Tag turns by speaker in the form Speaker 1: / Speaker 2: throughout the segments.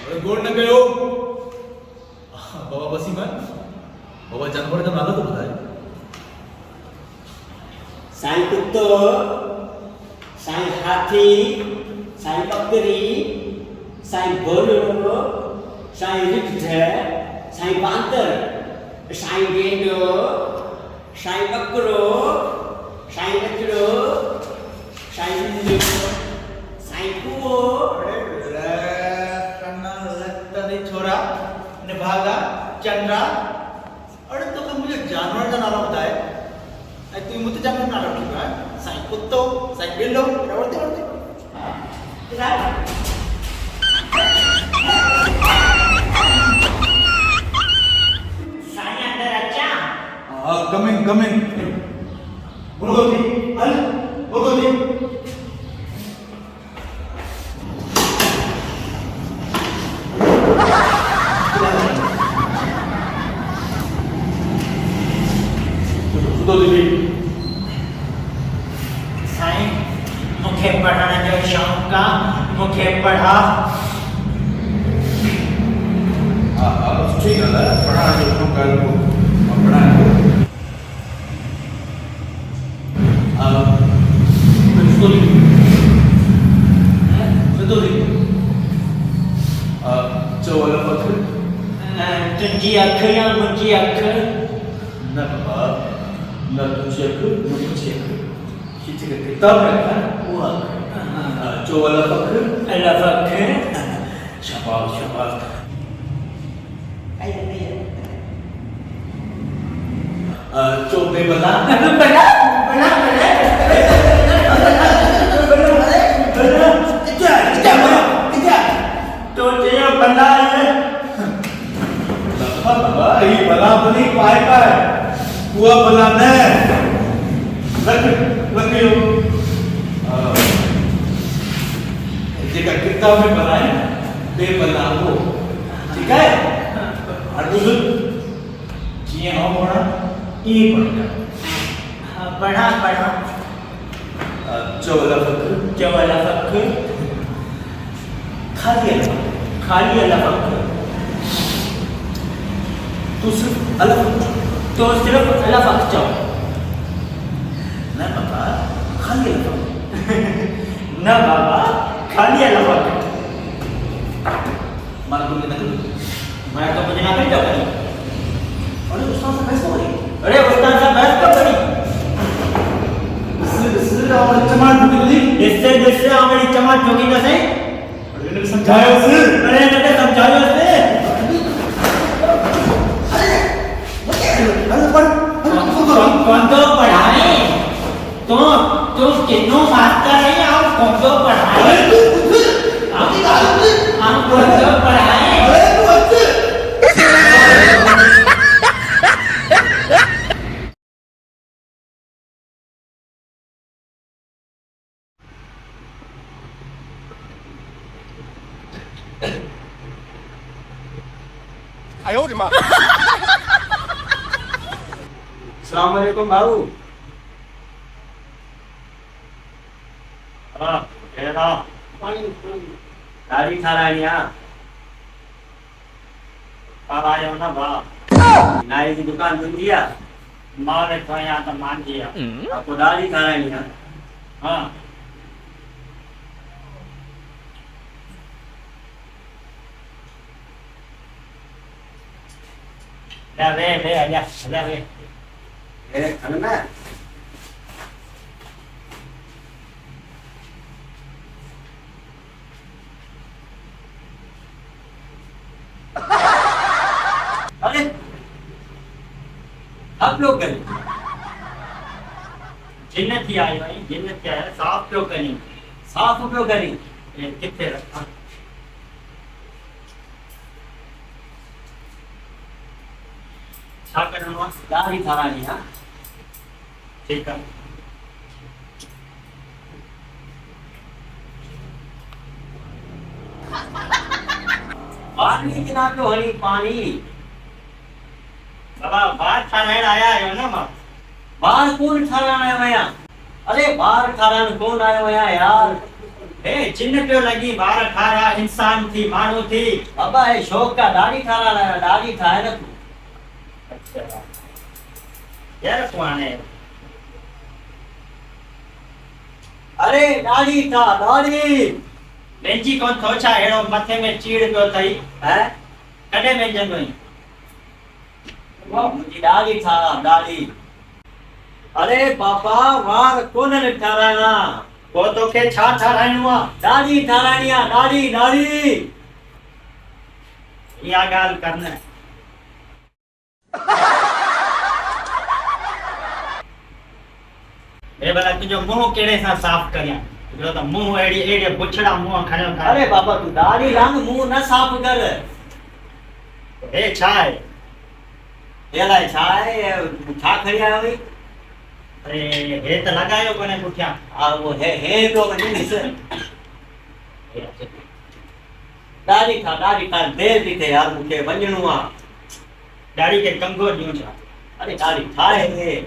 Speaker 1: अरे गोड़ न गयो बाबा बसी मन बाबा जानवर का नाला तो बताए
Speaker 2: साईं कुत्तो साईं हाथी साईं बकरी साईं घोड़ो साईं रिक्ठ साईं बांदर साईं गेंडो साईं बकरो साईं लचड़ो साईं बिल्लो साईं कुओ
Speaker 1: छोरा ने भागा चंद्रा अरे तो मुझे जानवर का नाम बताए तू मुझे जानवर नाम रखा है साईं कुत्तो साईं बिल्लो रवड़ते रवड़ते
Speaker 2: साईं अंदर अच्छा
Speaker 1: कमिंग कमिंग बोलो जी अल बोलो जी
Speaker 2: साईं मुखे पढ़ाने जो शौक का मुखे पढ़ा
Speaker 1: ठीक है पढ़ाने जो शौक का पढ़ाने
Speaker 2: तुझी अख या मुझी अख
Speaker 1: न बाबा न तुझी अख न मुझी अख किसी का किताब है वो जो वाला फख शाबाश शाबाश जो बेबला
Speaker 2: बना बना तो तेरा बंदा है
Speaker 1: बाबा ये बला बनी पाए पाए हुआ बला ने रख रखियो जेका किताब में बनाए बेबला हो ठीक है और दूसरा जिए हम पढ़ा ई
Speaker 2: पढ़ा पढ़ा
Speaker 1: चौला फक खाली अलग तो सिर्फ अलग
Speaker 2: चाहो
Speaker 1: ना बाबा खाली अलग
Speaker 2: ना बाबा खाली अलग
Speaker 1: मान तुमने ना करो
Speaker 2: मैं तो मुझे ना कर दो
Speaker 1: अरे उस्ताद से बहस हो रही
Speaker 2: अरे उस्ताद से बहस कब करी
Speaker 1: इससे हमारी चमाट ठोकी
Speaker 2: इससे हमारी चमाट ठोकी ना सही
Speaker 1: अरे समझाया उसे
Speaker 2: अरे मैंने समझाया उसे कौन तो पढ़ाए तो कितनों मास्टर है आप कौन तो पढ़ाए हम कौन तो पढ़ाए
Speaker 3: आयो रे माँ
Speaker 2: अस्सलाम वालेकुम बाबू हाँ क्या था गाड़ी सारानिया कब आया ना बा नाई की दुकान खुल दिया मारे तो यहाँ तो मान दिया आपको दाढ़ी सारानिया हाँ ले आजा ले
Speaker 3: खाना
Speaker 2: अरे आप लोग करें जिन्नत ही आई भाई जिन्नत क्या है साफ क्यों करें साफ क्यों करें कितने रखा दाढ़ी सारानी हाँ ठीक है पानी कितना तो हरी पानी बाबा बाहर खाना आया है ना माँ बाहर कौन खाना आया भैया अरे बाहर खाना कौन आया भैया यार हे चिन्ह पियो लगी बार ठारा इंसान थी माण्हू थी बाबा हे शौक का दाढ़ी ठारा दाढ़ी ठाए न तू अच्छा यार कुआने अरे दाढ़ी ठा दाढ़ी बेंजी कोन थो छा हेड़ो मथे में चीड़ पियो थई हैं कॾहिं बेंजंदो वाह मुंहिंजी दाढ़ी ठा दाढ़ी अरे बाबा वार कोन ठाराइणा वो तोखे छा ठाराइणो आहे दाढ़ी ठाराइणी आहे दाढ़ी दाढ़ी इहा ॻाल्हि कर न हे भला तुंहिंजो मुंहुं कहिड़े सां साफ़ करियां हिकिड़ो त मुंहुं अहिड़े बुछड़ा मुंहुं खणियो अरे बाबा तूं दाढ़ी रंग मुंहुं न साफ़ कर हे छा आहे हे अलाए छा आहे छा खणी आयो हुई अरे हे त लॻायो कोन्हे पुठियां हा वो हे पियो वञे ॾिस दाढ़ी खा देर थी थिए यार मूंखे वञिणो आहे दाढ़ी खे कंगो ॾियूं छा अरे दाढ़ी ठाहे हे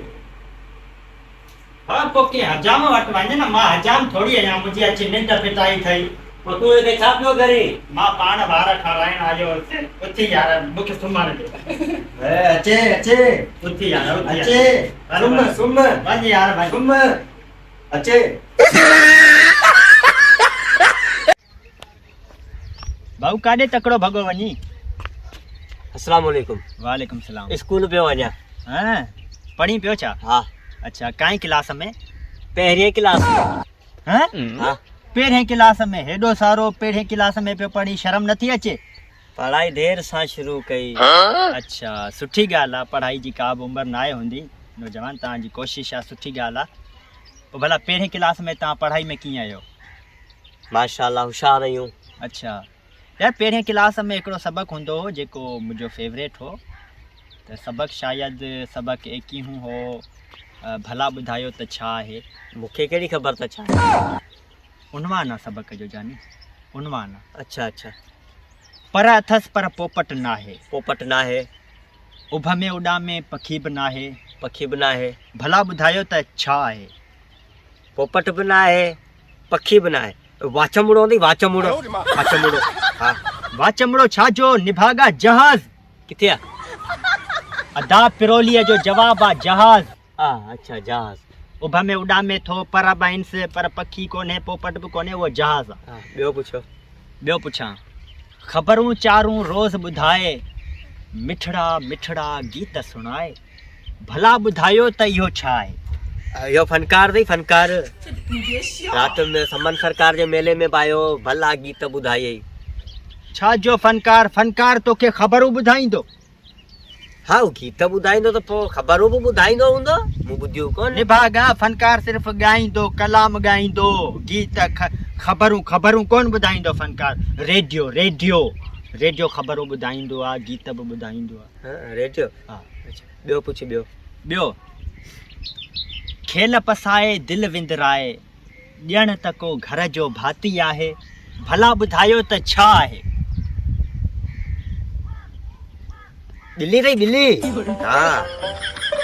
Speaker 2: हा पोइ कीअं हजाम वटि वञे न मां हजाम थोरी आहियां मुंहिंजी अची निंड फिटाई थई पोइ तूं हिते छा पियो करे मां पाण वार ठाराइण आयो उथी यार मूंखे सुम्हण दे अचे अचे उथी यार अचे सुम वञ यार भाई सुम अचे भाऊ काॾे तकड़ो भॻो वञी
Speaker 4: अस्सलाम वालेकुम
Speaker 2: वालेकुम सलाम
Speaker 4: स्कूल पियो वञा
Speaker 2: हां पढ़ी पियो छा
Speaker 4: हा
Speaker 2: अच्छा काई क्लास में
Speaker 4: पहिरीं क्लास
Speaker 2: हां
Speaker 4: हा
Speaker 2: पहिरें क्लास में हेॾो सारो पहिरें क्लास में पियो पढ़ी शर्म नथी अचे
Speaker 4: पढ़ाई देर सां शुरू कई
Speaker 2: अच्छा सुठी ॻाल्हि आहे पढ़ाई जी का बि उमिरि न आहे हूंदी नौजवान तव्हांजी कोशिशि आहे सुठी ॻाल्हि आहे पोइ भला पहिरें क्लास में तव्हां पढ़ाई में कीअं आहियो
Speaker 4: माशाअल्लाह होशियार आहियूं
Speaker 2: अच्छा यार पहिरें क्लास में हिकिड़ो सबक़ु हूंदो हो जेको मुंहिंजो फेवरेट हो त सबक़ु शायदि सबक़ु 21 हो भला ॿुधायो त छा आहे
Speaker 4: मूंखे कहिड़ी ख़बर त छा
Speaker 2: उनवान आहे सबक़ जो जानी उनवान आहे
Speaker 4: अच्छा अच्छा
Speaker 2: पर अथसि पर पोपट न आहे
Speaker 4: पोपट न आहे
Speaker 2: उभ में उॾामे पखी बि न आहे
Speaker 4: पखी बि न आहे
Speaker 2: भला ॿुधायो त छा आहे
Speaker 4: पोपट बि न आहे पखी बि न आहे वाचमड़ो हूंदी वाचमड़ो वाचमड़ो हा
Speaker 2: वाचमड़ो छा जो निभागा जहाज़
Speaker 4: किथे आहे
Speaker 2: अदा पिरोलीअ जो जवाब आहे जहाज़
Speaker 4: हा अच्छा जहाज़
Speaker 2: उभ में उॾामे थो पर बाइंस पर पखी कोन्हे पोपट बि कोन्हे उहो जहाज़ आहे
Speaker 4: हा ॿियो पुछो
Speaker 2: ॿियो पुछां ख़बरूं चारूं रोज़ ॿुधाए मिठड़ा मिठड़ा गीत सुणाए भला ॿुधायो त इहो छा आहे
Speaker 4: इहो फनकार अथई फनकार राति में समन सरकार जे मेले में पायो भला गीत ॿुधायई
Speaker 2: छा जो फनकार फनकार तोखे ख़बरूं ॿुधाईंदो
Speaker 4: हा गीत ॿुधाईंदो त पोइ ख़बरूं बि ॿुधाईंदो हूंदो मूं ॿुधियूं कोन
Speaker 2: निभागा फनकार सिर्फ़ ॻाईंदो कलाम ॻाईंदो गीत ख़बरूं ख़बरूं कोन ॿुधाईंदो फनकार रेडियो रेडियो रेडियो ख़बरूं ॿुधाईंदो आहे गीत बि ॿुधाईंदो आहे
Speaker 4: रेडियो
Speaker 2: हा
Speaker 4: ॿियो पुछ ॿियो
Speaker 2: ॿियो खेल पसाए दिलि विंदराए ॼण त को घर जो भाती आहे भला ॿुधायो त छा आहे
Speaker 4: बिल्ली अथई बिल्ली हा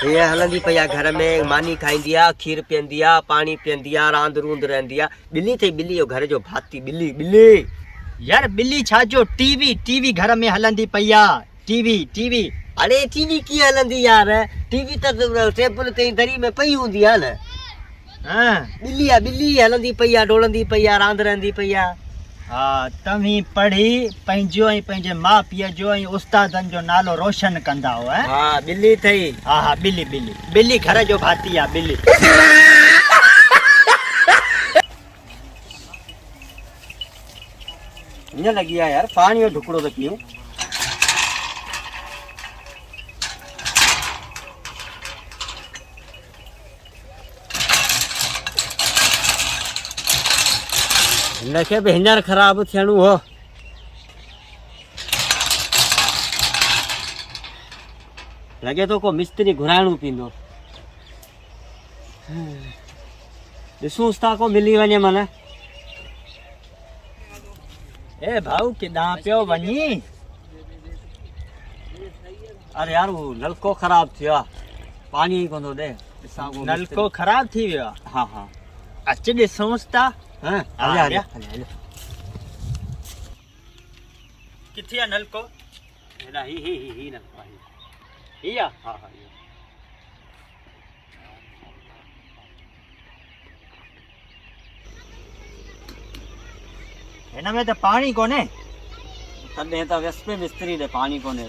Speaker 4: हीअं हलंदी पई आहे घर में मानी खाईंदी आहे खीर पीअंदी आहे पाणी पीअंदी आहे रांदि रूंद रहंदी आहे बिल्ली अथई बिल्ली जो घर जो भाती बिल्ली बिल्ली
Speaker 2: यार बिल्ली छा जो टीवी टीवी घर में हलंदी पई आहे टीवी टीवी
Speaker 4: अरे टीवी कीअं हलंदी यार टीवी त टेबल ते दरी में पई हूंदी आहे न
Speaker 2: हाँ
Speaker 4: बिल्ली आहे बिल्ली हलंदी पई आहे डोड़ंदी पई आहे रांदि रहंदी पई आहे
Speaker 2: हा तव्हीं पढ़ी पंहिंजो ऐं पंहिंजे माउ पीउ जो ऐं उस्तादनि जो नालो रोशन कंदा हो
Speaker 4: हा बिल्ली अथई
Speaker 2: हा हा बिल्ली बिल्ली बिल्ली घर जो भाती आहे बिल्ली
Speaker 4: हीअं लॻी आहे यार पाणी जो ढुकड़ो त पियूं हिनखे बि हींअर ख़राबु थियणो हो लॻे थो को मिस्त्री घुराइणो पवंदो ॾिसूंसि था को मिली वञे माना
Speaker 2: ए भाऊ किॾां पियो वञी
Speaker 4: अरे यार वो नलको ख़राबु थियो आहे पाणी ई कोन थो ॾे ॾिसां को
Speaker 2: नलको ख़राब थी वियो आहे
Speaker 4: हा हा
Speaker 2: अच ॾिसूंसि था
Speaker 4: हां
Speaker 2: हाँ,
Speaker 4: हले
Speaker 2: हलिया।
Speaker 4: हले
Speaker 2: किथे आहे नलको?
Speaker 4: एला ही ना
Speaker 2: ही आहे?
Speaker 4: हां हां
Speaker 2: हिन में त पाणी कोन्हे।
Speaker 4: तॾहिं त विस्पे मिस्त्री ॾे पाणी कोन्हे।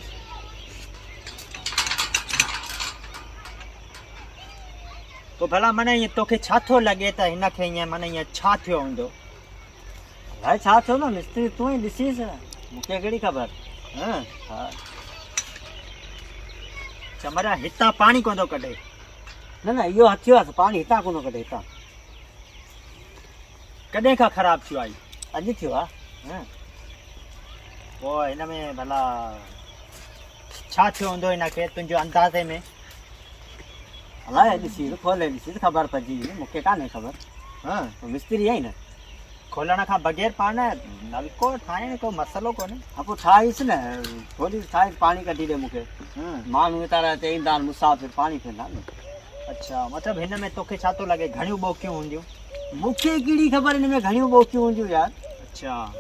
Speaker 2: पोइ भला माना ईअं तोखे छा थो लॻे त हिनखे ईअं माना ईअं छा थियो हूंदो?
Speaker 4: भाई छा थियो न मिस्त्री तूं ई ॾिसीस मूंखे कहिड़ी ख़बर।
Speaker 2: हाँ,
Speaker 4: हा
Speaker 2: चमरा हितां पाणी कोन थो कढे।
Speaker 4: न न इहो हथियो आहे पाणी हितां कोन कढे हितां
Speaker 2: कॾहिं खां ख़राबु थियो आहे?
Speaker 4: अॼु थियो आहे।
Speaker 2: हाँ। पोइ हिन में भला छा थियो हूंदो हिनखे तुंहिंजे अंदाज़े में?
Speaker 4: अलाए ॾिसी खोले ॾिसी त ख़बर पइजी मूंखे कान्हे ख़बर।
Speaker 2: हाँ,
Speaker 4: मिस्त्री आई न।
Speaker 2: खोलण खां बग़ैर पाण नलको ठाहिण को मसइलो कोन्हे।
Speaker 4: हा पोइ ठाहीसि न थोरी ठाहे पाणी कढी ॾे मूंखे।
Speaker 2: हाँ।
Speaker 4: माण्हू हितां चईंदा आहिनि मुसाफ़िर पाणी पीअंदा न।
Speaker 2: अच्छा मतिलबु हिन में तोखे छा थो लॻे घणियूं ॿोकियूं हूंदियूं?
Speaker 4: मूंखे कहिड़ी ख़बर हिन में घणियूं ॿोकियूं हूंदियूं यार।
Speaker 2: अच्छा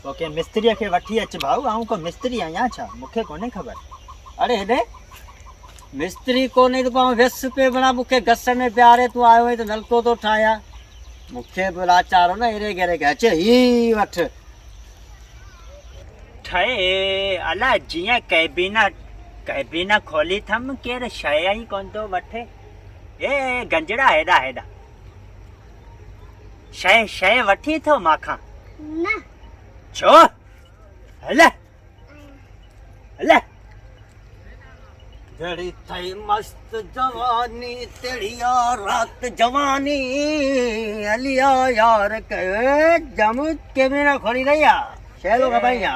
Speaker 2: तोखे मिस्त्रीअ खे वठी अच भाऊ, आऊं को मिस्त्री आहियां छा? मूंखे कोन्हे ख़बर।
Speaker 4: अरे हेॾे मिस्त्री कोन्हे त पाण वियसि पे बणा मूंखे घस में प्यारे तूं आयो आहीं त नलको थो ठाहियां। मूंखे बि लाचारो न एरे घेरे खे अचे ही वठि।
Speaker 2: ठहे अला जीअं कैबिन खोली थम केरु शइ ई कोन थो वठे। ए गंजड़ा हेॾा हेॾा शइ वठी थो माखां
Speaker 5: न
Speaker 2: छो? हल हल
Speaker 4: जड़ी थई मस्त जवानी तेड़िया रात जवानी हलिया यार के जम के मेरा खोली रहिया शैलो का भैया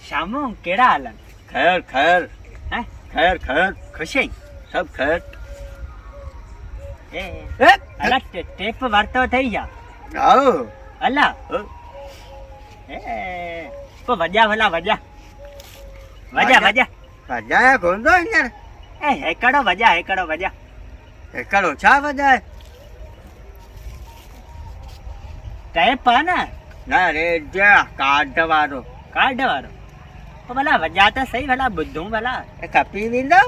Speaker 2: शामू कहिड़ा हाल आहिनि?
Speaker 4: खैर खैर
Speaker 2: हैं?
Speaker 4: खैर खैर
Speaker 2: ख़ुशि आहीं?
Speaker 4: सब खैर।
Speaker 2: ए अला टेप वरितो अथई छा?
Speaker 4: आओ
Speaker 2: अला
Speaker 4: ओ,
Speaker 2: ए पोइ वॼा भला वॼा
Speaker 4: वजाया कोन थो हींअर।
Speaker 2: ए हिकिड़ो वॼा
Speaker 4: हिकिड़ो छा वजाए?
Speaker 2: टेप आहे न
Speaker 4: न रे जा कार्ड वारो।
Speaker 2: कार्ड वारो। पोइ भला वॼा त सही भला ॿुधूं भला।
Speaker 4: खपी वेंदो।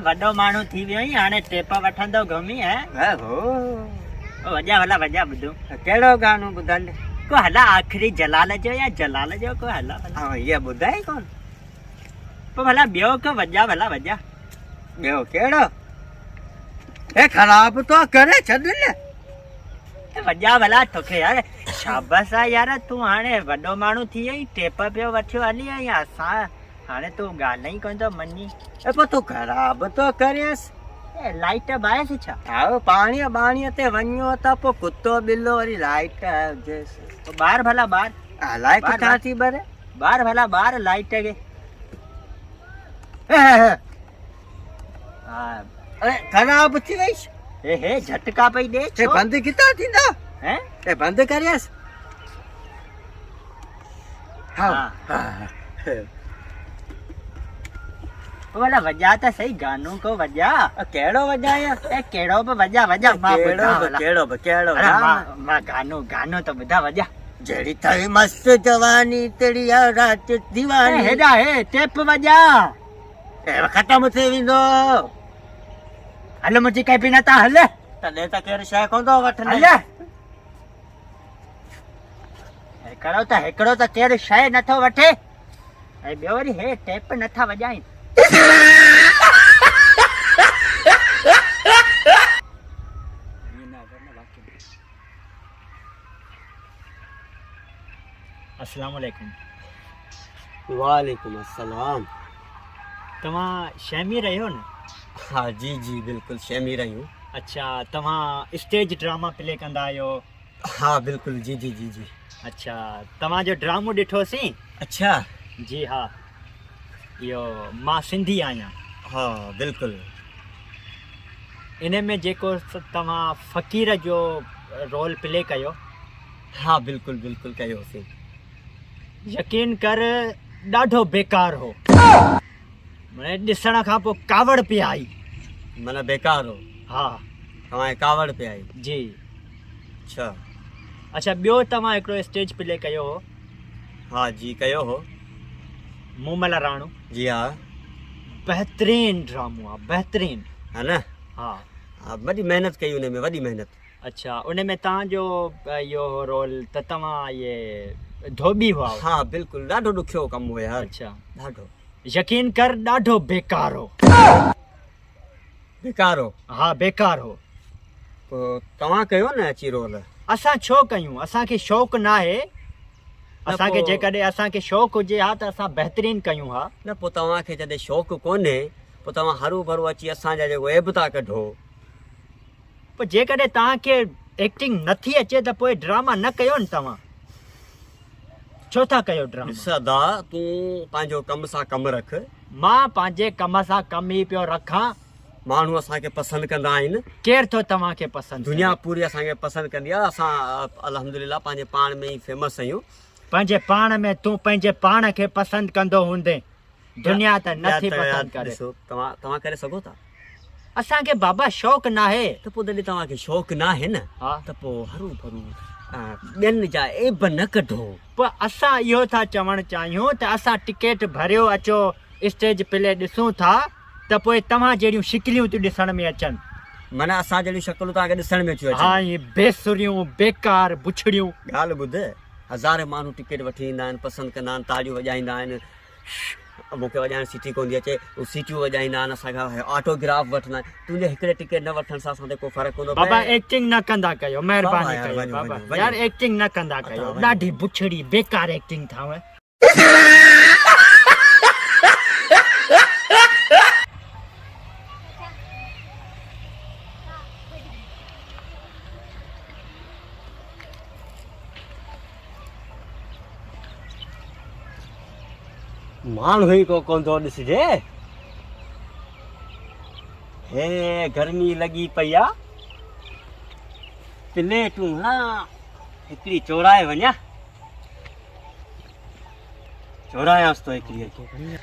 Speaker 2: वॾो माण्हू थी वियो आहीं हाणे टेप वठंदो घुमी है।
Speaker 4: हो
Speaker 2: वॼा भला वॼा ॿुधूं।
Speaker 4: कहिड़ो गानो ॿुधल?
Speaker 2: को हला आख़िरी जलाल जो या जलाल जो को हला भला।
Speaker 4: हा इहा ॿुधाई कोन।
Speaker 2: पोइ भला ॿियो को वॼा भला वॼा।
Speaker 4: ॿियो कहिड़ो? हे ख़राब तो करे छॾ न।
Speaker 2: वॼा भला तोखे यार शाबाश आहे यार, तूं हाणे वॾो माण्हू थी वई टेप पियो वठियो हली आई असां हाणे तूं ॻाल्हि ई कोन थो मञी।
Speaker 4: पोइ तूं ख़राब तो करेसि।
Speaker 2: लाइट बाहिसि छा?
Speaker 4: हा पाणीअ बाणीअ ते वञो त पोइ कुतो ॿिलो वरी लाइट हुजेसि।
Speaker 2: ॿार भला ॿार
Speaker 4: अलाए किथां थी भरे।
Speaker 2: ॿार भला ॿार लाइट खे। हा
Speaker 4: अरे ख़राब थी वईसि।
Speaker 2: हे झटका पई ॾे
Speaker 4: हे बंदि किथां थींदा?
Speaker 2: हैं?
Speaker 4: हे बंदि करेसि। हा
Speaker 2: हा।
Speaker 4: हा
Speaker 2: भला वॼा त सही गानो को वॼा।
Speaker 4: कहिड़ो वॼाया?
Speaker 2: ए कहिड़ो बि वॼा मां ॿुधां भला।
Speaker 4: कहिड़ो
Speaker 2: अरे मां गानो त ॿुधा वॼा।
Speaker 4: जहिड़ी थई मस्त जवानी तेरी आ रात दीवानी।
Speaker 2: हेॾा हे टेप वॼा।
Speaker 4: ख़तम थी वेंदो।
Speaker 2: हलो मुंहिंजी कैबिन तां हल।
Speaker 4: तॾहिं त केरु शइ कोन थो वठंदो।
Speaker 2: हल हिकिड़ो त केरु शइ नथो वठे ऐं ॿियो वरी हे टेप नथा वॼाइनि। अस्सलाम वालेकुम।
Speaker 4: वालेकुम अस्सलाम।
Speaker 2: तव्हां शैमी रहियो न?
Speaker 4: हाँ जी जी बिल्कुल शैमी रहियूं।
Speaker 2: अच्छा तव्हां स्टेज ड्रामा प्ले कंदा आहियो?
Speaker 4: हाँ बिल्कुल जी जी जी जी।
Speaker 2: अच्छा तव्हांजो ड्रामो ॾिठोसीं?
Speaker 4: अच्छा
Speaker 2: जी हा इहो मां सिंधी आहियां।
Speaker 4: हाँ बिल्कुल।
Speaker 2: इन में जेको तव्हां फ़क़ीर जो रोल प्ले कयो?
Speaker 4: हाँ बिल्कुल बिल्कुल कयोसीं।
Speaker 2: यकीन कर ॾाढो बेकार हो। ॾिसण खां पोइ कावड़ पई आई।
Speaker 4: माना बेकार हो
Speaker 2: हा
Speaker 4: तव्हां कावड़ पे आई
Speaker 2: जी।
Speaker 4: अच्छा
Speaker 2: अच्छा ॿियो तव्हां हिकिड़ो स्टेज प्ले कयो हो
Speaker 4: हाँ जी कयो हो
Speaker 2: मूमल राणो,
Speaker 4: जी हाँ
Speaker 2: बहितरीन ड्रामो आहे, बहितरीन।
Speaker 4: है ना
Speaker 2: हा
Speaker 4: हाँ वॾी महिनत कई उन में वॾी महिनत
Speaker 2: अच्छा उन में तव्हांजो इहो रोल त तव्हां इहे धोबी हुआ हो?
Speaker 4: हाँ बिल्कुलु ॾाढो ॾुखियो कमु हो यार
Speaker 2: अच्छा
Speaker 4: ॾाढो
Speaker 2: यकीन कर ॾाढो बेकार हो।
Speaker 4: बेकार हो
Speaker 2: हा बेकार हो।
Speaker 4: पोइ तव्हां कयो न अची रोल
Speaker 2: असां छो कयूं, असांखे शौक़ु न आहे। असांखे
Speaker 4: पोइ-
Speaker 2: जेकॾहिं असांखे शौक़ु हुजे हा त असां बहितरीन कयूं हा।
Speaker 4: न पोइ तव्हांखे जॾहिं शौक़ु कोन्हे पोइ तव्हां हरू भरू अची असांजा जेको ऐब था कढो
Speaker 2: पर जेकॾहिं तव्हांखे एक्टिंग नथी अचे त पोइ ड्रामा न कयो न तव्हां। छो था कयो ड्रामा?
Speaker 4: सदा तूं पंहिंजो कम सां कमु रख
Speaker 2: मां पंहिंजे कम सां कम ई पियो रखां।
Speaker 4: माण्हू असांखे पसंदि कंदा आहिनि
Speaker 2: केरु थो तव्हांखे पसंदि
Speaker 4: दुनिया पूरी असांखे पसंदि कंदी आहे असां अल्हम्दुलिल्लाह पंहिंजे पाण में ई फेमस आहियूं
Speaker 2: पंहिंजे पाण में तूं पंहिंजे पाण खे पसंदि कंदो हूंदे दुनिया त नथी पसंदि करे।
Speaker 4: ॾिसो तव्हां करे सघो था
Speaker 2: असांखे बाबा शौक़ु न आहे।
Speaker 4: त पोइ जॾहिं तव्हांखे शौक़ु न आहे न
Speaker 2: हा
Speaker 4: त पोइ हरू भरू ॿियनि जा ऐब न कढो।
Speaker 2: पर असां इहो था चवणु चाहियूं त असां टिकेट भरियो अचो स्टेज प्ले ॾिसूं था त पोइ तव्हां जहिड़ियूं शिकिलियूं थियूं ॾिसण में अचनि।
Speaker 4: माना असां जहिड़ियूं शक्लूं तव्हांखे ॾिसण में अचियूं
Speaker 2: हा इहे बेसुरियूं बेकार बुछड़ियूं।
Speaker 4: ॻाल्हि ॿुध हज़ारे माण्हू टिकेट वठी ईंदा आहिनि पसंदि कंदा आहिनि ताड़ियूं वॼाईंदा आहिनि मूंखे वॼाइण सिटी कोन थी अचे उहे सीटियूं वॼाईंदा आहिनि असांखां ऑटोग्राफ वठंदा आहिनि तुंहिंजे हिकिड़े टिकेट न वठण सां असां ते को फ़र्क़ु कोन
Speaker 2: बाबा एक्टिंग न कंदा कयो महिरबानी
Speaker 4: बाबा यार,
Speaker 2: कयो
Speaker 4: वञो,
Speaker 2: बाबा
Speaker 4: वञो,
Speaker 2: यार
Speaker 4: वञो।
Speaker 2: एक्टिंग न कंदा कयो
Speaker 4: वञो।
Speaker 2: ॾाढी बुछड़ी बेकार एक्टिंग अथव।
Speaker 4: माण्हू ई को कोन थो ॾिसिजे हे गर्मी लॻी पई आहे प्लेटूं हा हिकिड़ी चोराए वञा चोरायांसि थो हिकिड़ी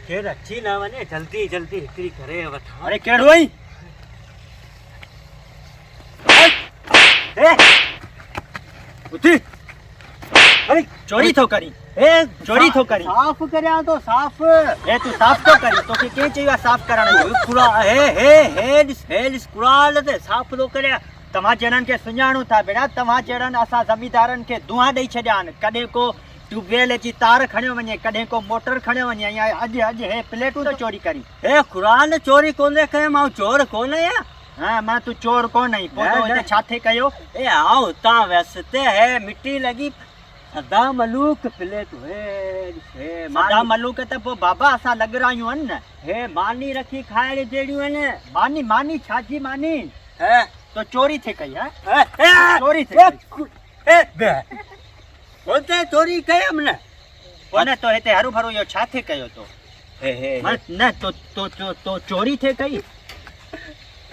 Speaker 4: केरु अची न वञे जल्दी जल्दी हिकिड़ी करे वठां
Speaker 2: अरे कहिड़ो आई
Speaker 4: उथी
Speaker 2: अरे चोरी थो करी
Speaker 4: ए
Speaker 2: चोरी थो करी
Speaker 4: साफ़ करियां थो साफ़
Speaker 2: ए तू साफ़ थो करी तोखे कंहिं चयो आहे साफ़ करण जो?
Speaker 4: कुरा हे ॾिस कुराल ते साफ़ थो करियां
Speaker 2: तव्हां जहिड़नि खे सुञाणूं था भेणा तव्हां जहिड़नि असां ज़मीदारनि खे दुआ ॾेई छॾिया आहिनि कॾहिं को ट्यूबवेल जी तार खणियो वञे कॾहिं को मोटर खणियो वञे या अॼु हे प्लेटूं तो चोरी करी।
Speaker 4: हे कुराल चोरी कोन्हे कयो मां चोर कोन आहियां
Speaker 2: हाँ मां तू चोर कोन आई पोइ
Speaker 4: न,
Speaker 2: तो हिते
Speaker 4: न।
Speaker 2: छा थे कयो?
Speaker 4: ए आओ हुतां वियसि ते हे मिटी लॻी सदा मलूक प्लेट हे
Speaker 2: सदा मलूक त पोइ बाबा असां लॻरायूं आहिनि न।
Speaker 4: हे मानी रखी खाइण जहिड़ियूं आहिनि
Speaker 2: मानी मानी छाजी मानी
Speaker 4: हे
Speaker 2: तो चोरी थे कई है
Speaker 4: चोरी हुते चोरी कयमि न
Speaker 2: कोने तो हिते हरू भरू इहो छा थे कयो तो?
Speaker 4: हे हे
Speaker 2: न तो चोरी थे कई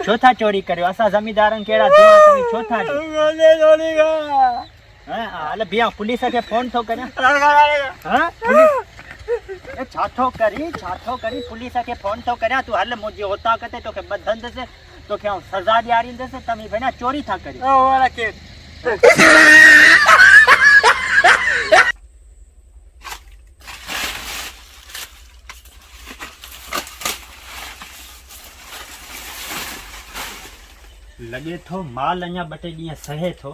Speaker 2: छो था चोरी करियो असां ज़मीदारनि कहिड़ा दुआ कयूं छो था ॾियो? हल बिया पुलिस खे फोन थो करियां हाँ पुलिस छा थो करी पुलिस खे फोन थो करियां तूं हल मुंहिंजी हुतां कते तोखे ॿधंदुसि तोखे आउं सज़ा ॾियारींदुसि तव्हीं भेण चोरी था करी। लॻे थो माल अञा ॿ टे ॾींहं सहे थो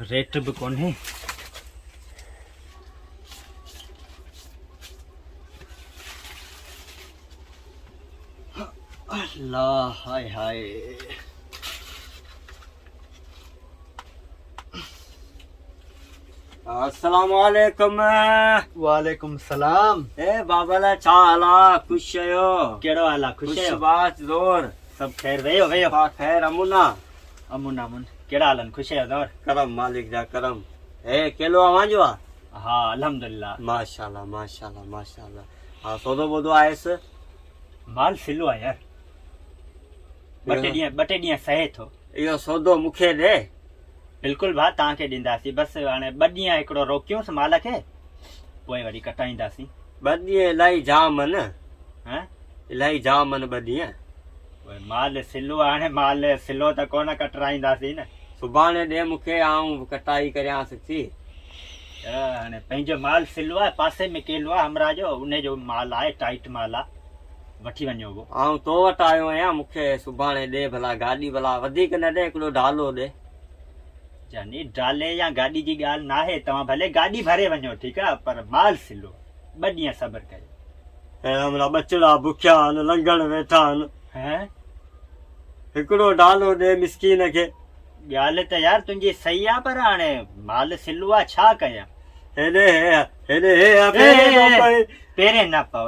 Speaker 2: रेट बि कोन्हे।
Speaker 4: अल्लाह हाय हाय अस्सलामु अलैकुम
Speaker 2: वालेकुम सलाम।
Speaker 4: ए बाबला छा हाल आहे ख़ुशि आहियो
Speaker 2: कहिड़ो हाल आहे? ख़ुशि आहियो?
Speaker 4: बात ज़ोर
Speaker 2: सभु ख़ैर वेयो वेयो
Speaker 4: हा ख़ैर अमुना
Speaker 2: अमुन अमुन कहिड़ा हाल आहिनि? ख़ुशि आहियो दौर?
Speaker 4: करम मालिक जा करम हे केलो आवांजो आहे
Speaker 2: हा अल्हम्दुलिल्लाह
Speaker 4: माशाल्लाह माशाल्लाह माशाल्लाह हा सौदो बोदो आयसि
Speaker 2: माल सिलो आहे यार ॿ टे ॾींहं सहे थो।
Speaker 4: इहो सौदो मूंखे ॾे
Speaker 2: बिल्कुलु भाउ तव्हांखे ॾींदासीं बसि हाणे 2 ॾींहं हिकिड़ो रोकियोसि माल खे पोइ वरी कटाईंदासीं।
Speaker 4: 2 ॾींहं इलाही जाम न
Speaker 2: हाँ
Speaker 4: इलाही जाम मन 2 ॾींहं।
Speaker 2: ओए माल सिलो आहे, हाणे माल सिलो त कोन कटराईंदासीं न।
Speaker 4: सुभाणे ॾे मूंखे, आऊं कटाई करियांसि थी।
Speaker 2: हाणे पंहिंजो माल सिलो आहे, पासे में केलो आहे हमरा जो, उन जो माल आहे, टाइट माल आहे, वठी वञो वो।
Speaker 4: आऊं तो वटि आयो आहियां, मूंखे सुभाणे ॾे भला गाॾी, भला वधीक न ॾे, हिकिड़ो डालो ॾे।
Speaker 2: जानी डाले या गाॾी जी ॻाल्हि न आहे, तव्हां भले गाॾी भरे वञो ठीकु आहे, पर माल सिलो। 2 ॾींहं सब्र कयो।
Speaker 4: ऐं हमरा बचड़ा बुखिया आहिनि, लंघण वेठा आहिनि,
Speaker 2: हैं
Speaker 4: हिकिड़ो डालो ॾे मिसकीन खे।
Speaker 2: ॻाल्हि त यार तुंहिंजी सही आहे, पर हाणे माल सिलो आहे, छा कयां? पेरे न पओ,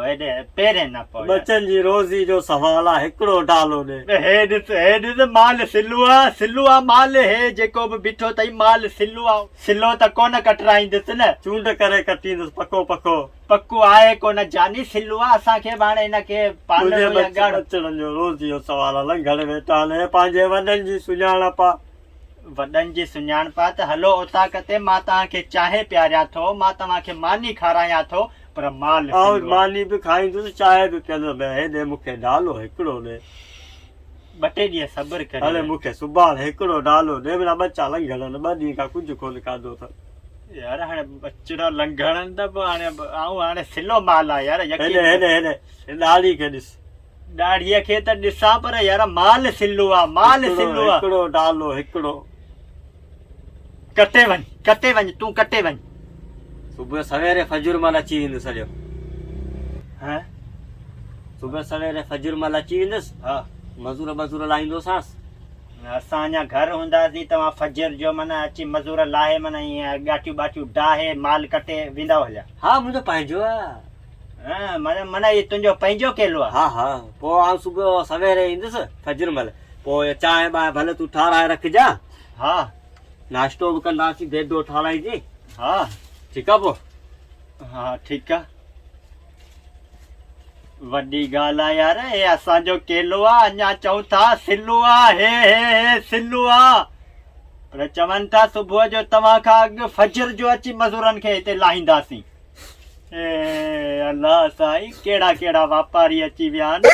Speaker 2: पेरे न पओ।
Speaker 4: बचन जी रोज़ी जो सवाल आहे, हिकिड़ो डालो ॾे।
Speaker 2: हे ॾिस माल सिलो आहे माल, हे जेको बि बीठो अथई माल सिलो आहे। सिलो त कोन कटराईंदुसि न,
Speaker 4: चूंड करे कटींदुसि पको पको।
Speaker 2: पको आहे कोन जानी, सिलो आहे। असांखे हाणे हिनखे
Speaker 4: बचड़नि जो रोज़ी जो सवाल आहे, लंघण वेठा आहिनि, पंहिंजे वॾनि जी सुञाणप आहे।
Speaker 2: वॾनि जी सुञाणप आहे त हलो उतां कते, मां तव्हांखे चांहि पियारियां थो, मां तव्हांखे मानी खारायां थो, पर माल
Speaker 4: मानी बि खाईंदुसि, चांहि बि पीअंदुसि। हेॾे मूंखे डालो हिकिड़ो ॾे।
Speaker 2: 2 टे ॾींहं सब्र कर।
Speaker 4: हले मूंखे सुभाणे हिकिड़ो डालो ॾे, माना बच्चा लंघण 2 ॾींहं खां कुझु कोन खाधो अथनि।
Speaker 2: यार हाणे बचड़ा लंघण त हाणे आऊं हाणे सिलो माल आहे यार।
Speaker 4: हेॾे ॾाढ़ी खे ॾिस,
Speaker 2: ॾाढ़ीअ खे त ॾिसां, पर यार माल सिलो आहे, माल सिलो आहे।
Speaker 4: हिकिड़ो डालो हिकिड़ो।
Speaker 2: कटे वञ तूं, कटे वञ।
Speaker 4: सुबुह सवेरे फजर महिल अची वेंदुसि सॼो।
Speaker 2: हैं
Speaker 4: सुबुह सवेरे फजर महिल अची वेंदुसि।
Speaker 2: हा,
Speaker 4: मज़ूर लाहींदोसांसि।
Speaker 2: असां अञा घर हूंदासीं, तव्हां फजर जो माना अची मज़ूर लाहे, माना ईअं गाटियूं बाटियूं डाहे माल कटे वेंदा हलिया।
Speaker 4: हा, मुंहिंजो पंहिंजो आहे।
Speaker 2: माना इहो तुंहिंजो पंहिंजो केलो आहे।
Speaker 4: हा हा, पोइ आउं सुबुह सवेरे ईंदुसि फजर महिल, पोइ चांहि ॿांहि भले तूं ठाराए रखजां।
Speaker 2: हा,
Speaker 4: नाश्तो बि कंदासीं, देदो ठाराइजे।
Speaker 2: हा
Speaker 4: ठीकु आहे पोइ।
Speaker 2: हा ठीकु आहे। वॾी ॻाल्हि आहे यार, हे असांजो केलो आहे, अञा चऊं था सिलो आहे, हे सिलो आहे, पर चवनि था सुबुह जो तव्हां खां अॻु फजर जो अची मज़ूरनि खे हिते लाहींदासीं। अल्लाह साईं, कहिड़ा कहिड़ा वापारी अची विया आहिनि।